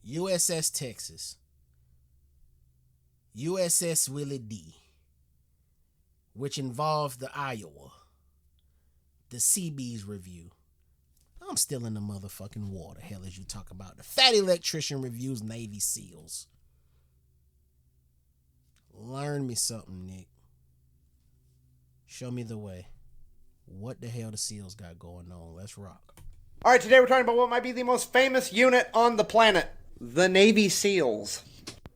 USS Texas, USS Willie D, which involved the Iowa, the Seabees review. I'm still in the motherfucking war. The hell is you talk about? The Fat Electrician reviews Navy Seals. Learn me something, Nick. Show me the way. What the hell the SEALs got going on? Let's rock. All right, today we're talking about what might be the most famous unit on the planet, the Navy SEALs.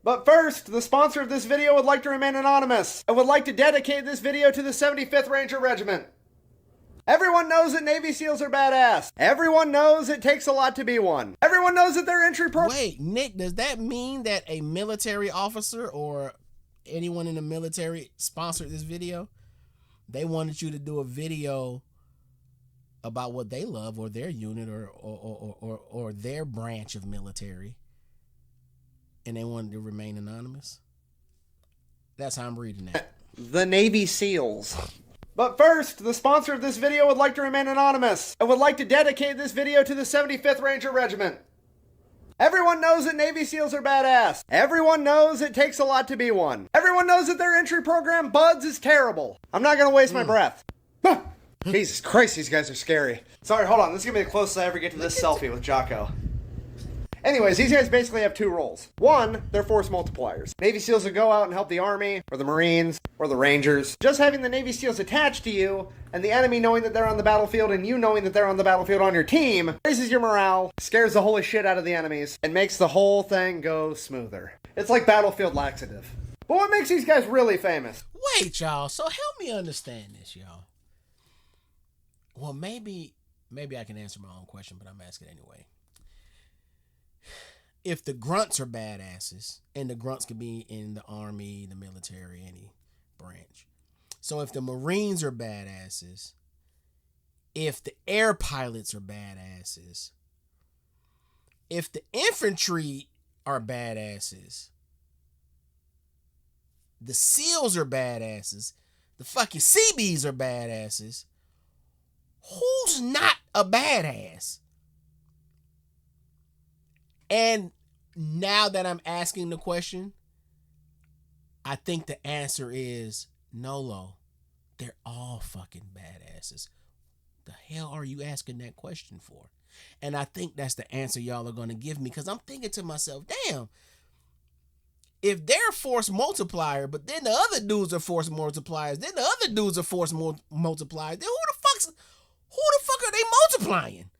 But first, the sponsor of this video would like to remain anonymous and would like to dedicate this video to the 75th Ranger Regiment. Everyone knows that Navy SEALs are badass. Everyone knows it takes a lot to be one. Everyone knows that their entry Wait, Nick, does that mean that a military officer or anyone in the military sponsored this video? They wanted you to do a video about what they love or their unit or their branch of military, and they wanted to remain anonymous? That's how I'm reading that. The Navy SEALs. But first, the sponsor of this video would like to remain anonymous and would like to dedicate this video to the 75th Ranger Regiment. Everyone knows that Navy SEALs are badass. Everyone knows it takes a lot to be one. Everyone knows that their entry program, Buds, is terrible. I'm not going to waste my breath. Jesus Christ, these guys are scary. Sorry, hold on. This is going to be the closest I ever get to this selfie with Jocko. Anyways, these guys basically have two roles. One, they're force multipliers. Navy SEALs will go out and help the Army, or the Marines, or the Rangers. Just having the Navy SEALs attached to you, and the enemy knowing that they're on the battlefield, and you knowing that they're on the battlefield on your team, raises your morale, scares the holy shit out of the enemies, and makes the whole thing go smoother. It's like battlefield laxative. But what makes these guys really famous? Wait, y'all. So help me understand this, y'all. Well, maybe I can answer my own question, but I'm asking anyway. If the grunts are badasses, and the grunts could be in the Army, the military, any branch. So if the Marines are badasses, if the air pilots are badasses, if the infantry are badasses, the SEALs are badasses, the fucking Seabees are badasses, who's not a badass? And now that I'm asking the question, I think the answer is Nolo. They're all fucking badasses. The hell are you asking that question for? And I think that's the answer y'all are going to give me, because I'm thinking to myself, damn, if they're force multiplier, but then the other dudes are force multipliers, then the other dudes are force multipliers, then who the fuck are they multiplying?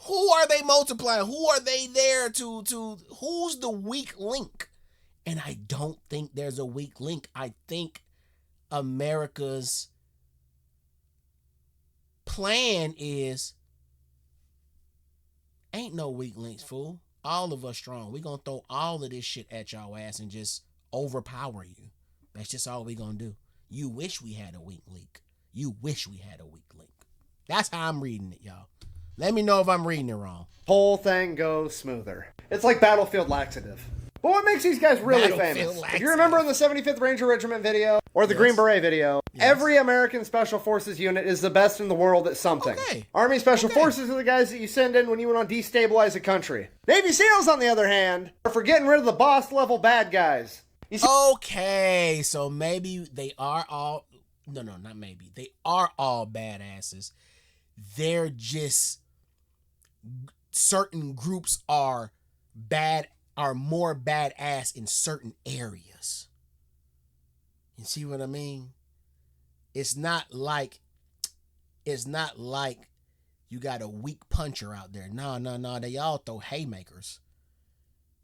Who are they multiplying? Who are they there to who's the weak link? And I don't think there's a weak link. I think America's plan is, ain't no weak links, fool. All of us strong. We gonna throw all of this shit at y'all ass and just overpower you. That's just all we gonna do. You wish we had a weak link. You wish we had a weak link. That's how I'm reading it, y'all. Let me know if I'm reading it wrong. Whole thing goes smoother. It's like battlefield laxative. But what makes these guys really famous? If you remember in the 75th Ranger Regiment video, or the Green Beret video, every American Special Forces unit is the best in the world at something. Army Special Forces are the guys that you send in when you want to destabilize a country. Navy SEALs, on the other hand, are for getting rid of the boss level bad guys. Okay, so maybe they are all... No, not maybe. They are all badasses. They're just... certain groups are more badass in certain areas. You see what I mean? It's not like you got a weak puncher out there. No. They all throw haymakers.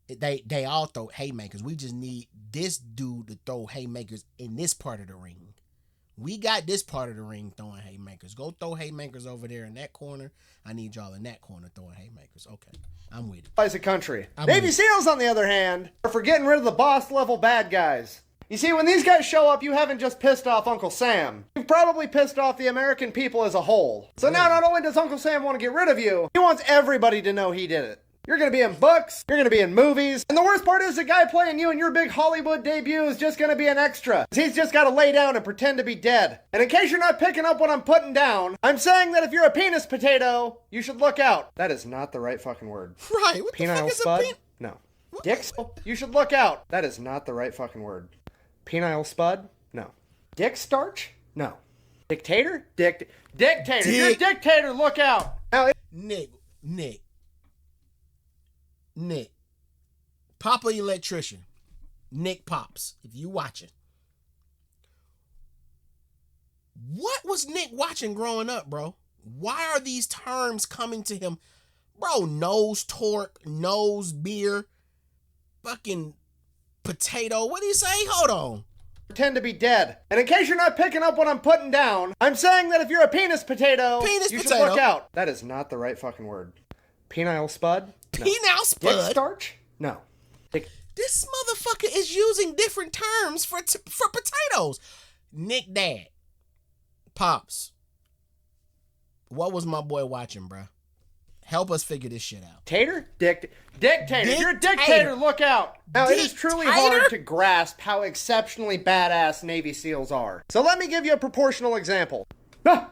They all throw haymakers. We just need this dude to throw haymakers in this part of the ring. We got this part of the ring throwing haymakers. Go throw haymakers over there in that corner. I need y'all in that corner throwing haymakers. Okay, I'm with it. As a country. Navy SEALs, on the other hand, are for getting rid of the boss level bad guys. You see, when these guys show up, you haven't just pissed off Uncle Sam. You've probably pissed off the American people as a whole. So now not only does Uncle Sam want to get rid of you, he wants everybody to know he did it. You're gonna be in books, you're gonna be in movies, and the worst part is the guy playing you in your big Hollywood debut is just gonna be an extra. He's just gotta lay down and pretend to be dead. And in case you're not picking up what I'm putting down, I'm saying that if you're a penis potato, you should look out. That is not the right fucking word. Right, what the fuck is spud? a No. Dick, you should look out. That is not the right fucking word. Penile spud? No. Dick starch? No. Dictator? Dictator. You're a dictator, look out. Now, Nick. Papa Electrician. Nick Pops, if you watching. What was Nick watching growing up, bro? Why are these terms coming to him? Bro, nose torque, nose beer, fucking potato. What do you say? Hold on. Pretend to be dead. And in case you're not picking up what I'm putting down, I'm saying that if you're a penis potato, you should look out. That is not the right fucking word. Penile spud? No. Penile spud? Dick starch? No. This motherfucker is using different terms for potatoes. Nick Dad. Pops. What was my boy watching, bruh? Help us figure this shit out. Dictator. If you're a dictator, look out. Now, it is truly hard to grasp how exceptionally badass Navy SEALs are. So let me give you a proportional example. Ah!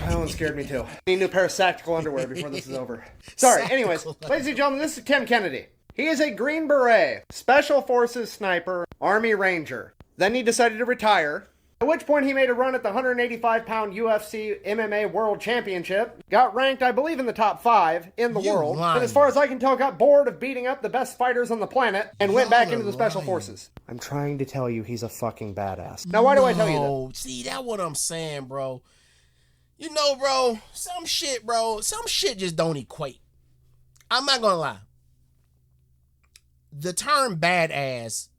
That one scared me too. I need a new pair of tactical underwear before this is over. Sorry, anyways, ladies and gentlemen, this is Tim Kennedy. He is a Green Beret, Special Forces sniper, Army Ranger. Then he decided to retire, at which point he made a run at the 185-pound UFC MMA World Championship, got ranked, I believe, in the top 5 in the world, and as far as I can tell, got bored of beating up the best fighters on the planet, and went back into the Special Forces. I'm trying to tell you he's a fucking badass. Now, why do I tell you that? See, that's what I'm saying, bro. You know, bro, some shit just don't equate. I'm not gonna lie. The term badass,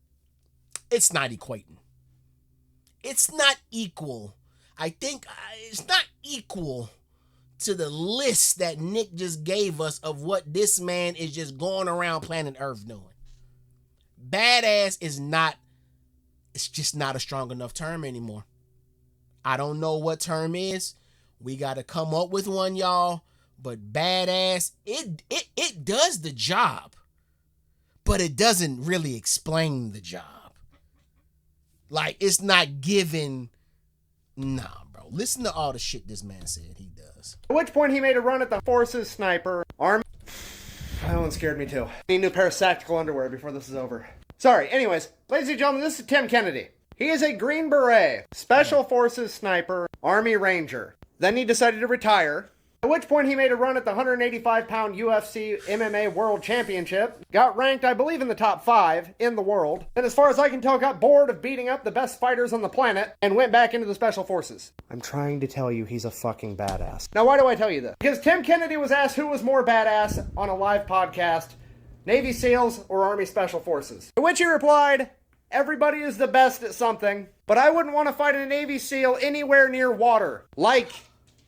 it's not equating. It's not equal. I think it's not equal to the list that Nick just gave us of what this man is just going around planet Earth doing. Badass is not, it's just not a strong enough term anymore. I don't know what term is. We got to come up with one, y'all. But badass, it does the job. But it doesn't really explain the job. Like, it's not given. Nah, bro. Listen to all the shit this man said he does. At which point he made a run at the Forces sniper, Army. That one scared me too. I need a new pair of tactical underwear before this is over. Sorry, anyways, ladies and gentlemen, this is Tim Kennedy. He is a Green Beret, Special Forces sniper, Army Ranger. Then he decided to retire, at which point he made a run at the 185-pound UFC MMA World Championship, got ranked, I believe, in the top 5 in the world, and as far as I can tell, got bored of beating up the best fighters on the planet, and went back into the Special Forces. I'm trying to tell you he's a fucking badass. Now, why do I tell you this? Because Tim Kennedy was asked who was more badass on a live podcast, Navy SEALs or Army Special Forces. To which he replied, everybody is the best at something, but I wouldn't want to fight a Navy SEAL anywhere near water. Like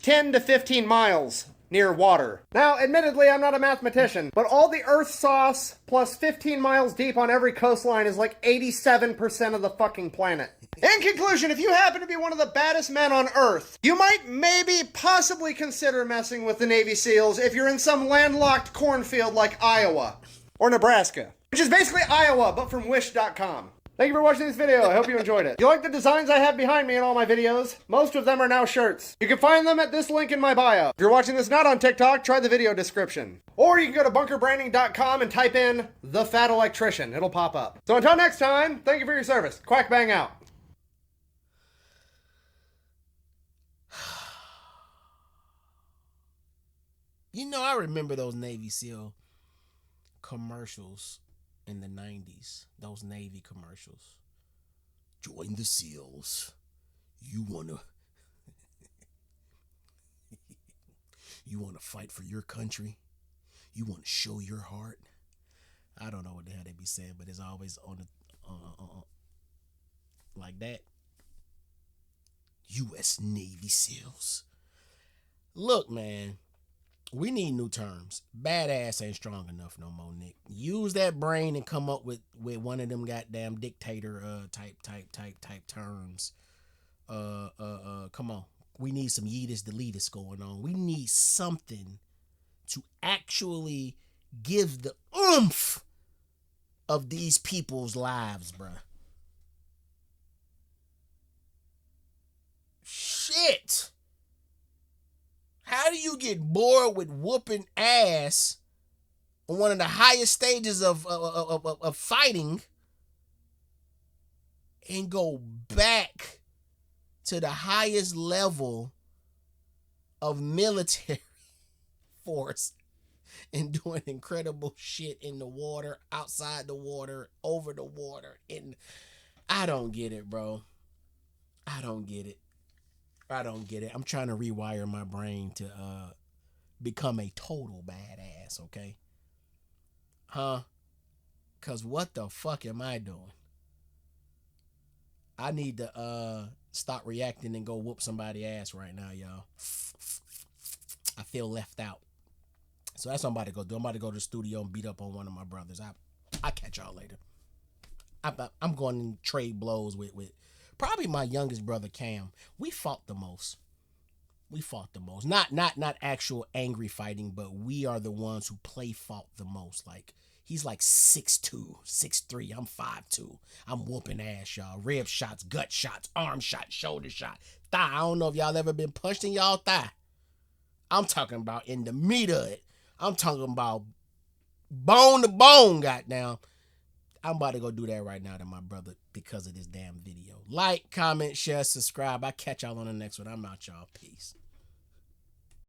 10 to 15 miles near water. Now, admittedly, I'm not a mathematician, but all the Earth sauce plus 15 miles deep on every coastline is like 87% of the fucking planet. In conclusion, if you happen to be one of the baddest men on Earth, you might maybe possibly consider messing with the Navy SEALs if you're in some landlocked cornfield like Iowa or Nebraska, which is basically Iowa, but from Wish.com. Thank you for watching this video. I hope you enjoyed it. If you like the designs I have behind me in all my videos, most of them are now shirts. You can find them at this link in my bio. If you're watching this not on TikTok, try the video description. Or you can go to bunkerbranding.com and type in the Fat Electrician. It'll pop up. So until next time, thank you for your service. Quack bang out. You know, I remember those Navy SEAL commercials in the 90s. Those Navy commercials. Join the SEALs. You wanna fight for your country? You wanna show your heart? I don't know what the hell they be saying, but it's always on the like that. U.S. Navy SEALs. Look, man. We need new terms. Badass ain't strong enough no more, Nick. Use that brain and come up with one of them goddamn dictator type terms. Come on. We need some yeetus deletus going on. We need something to actually give the oomph of these people's lives, bruh. Shit. How do you get bored with whooping ass on one of the highest stages of fighting and go back to the highest level of military force and doing incredible shit in the water, outside the water, over the water? And I don't get it, bro. I don't get it. I'm trying to rewire my brain to become a total badass, okay? Huh? Cause what the fuck am I doing? I need to stop reacting and go whoop somebody's ass right now, y'all. I feel left out. So that's what I'm about to go do. I'm about to go to the studio and beat up on one of my brothers. I'll catch y'all later. I'm going to trade blows with probably my youngest brother, Cam. We fought the most. Not actual angry fighting, but we are the ones who play fought the most. Like, he's like 6'2", 6'3". I'm 5'2". I'm whooping ass, y'all. Rib shots, gut shots, arm shots, shoulder shot, thigh. I don't know if y'all ever been punched in y'all thigh. I'm talking about in the meat of it. I'm talking about bone to bone, goddamn. I'm about to go do that right now to my brother because of this damn video. Like, comment, share, subscribe. I catch y'all on the next one. I'm out, y'all. Peace.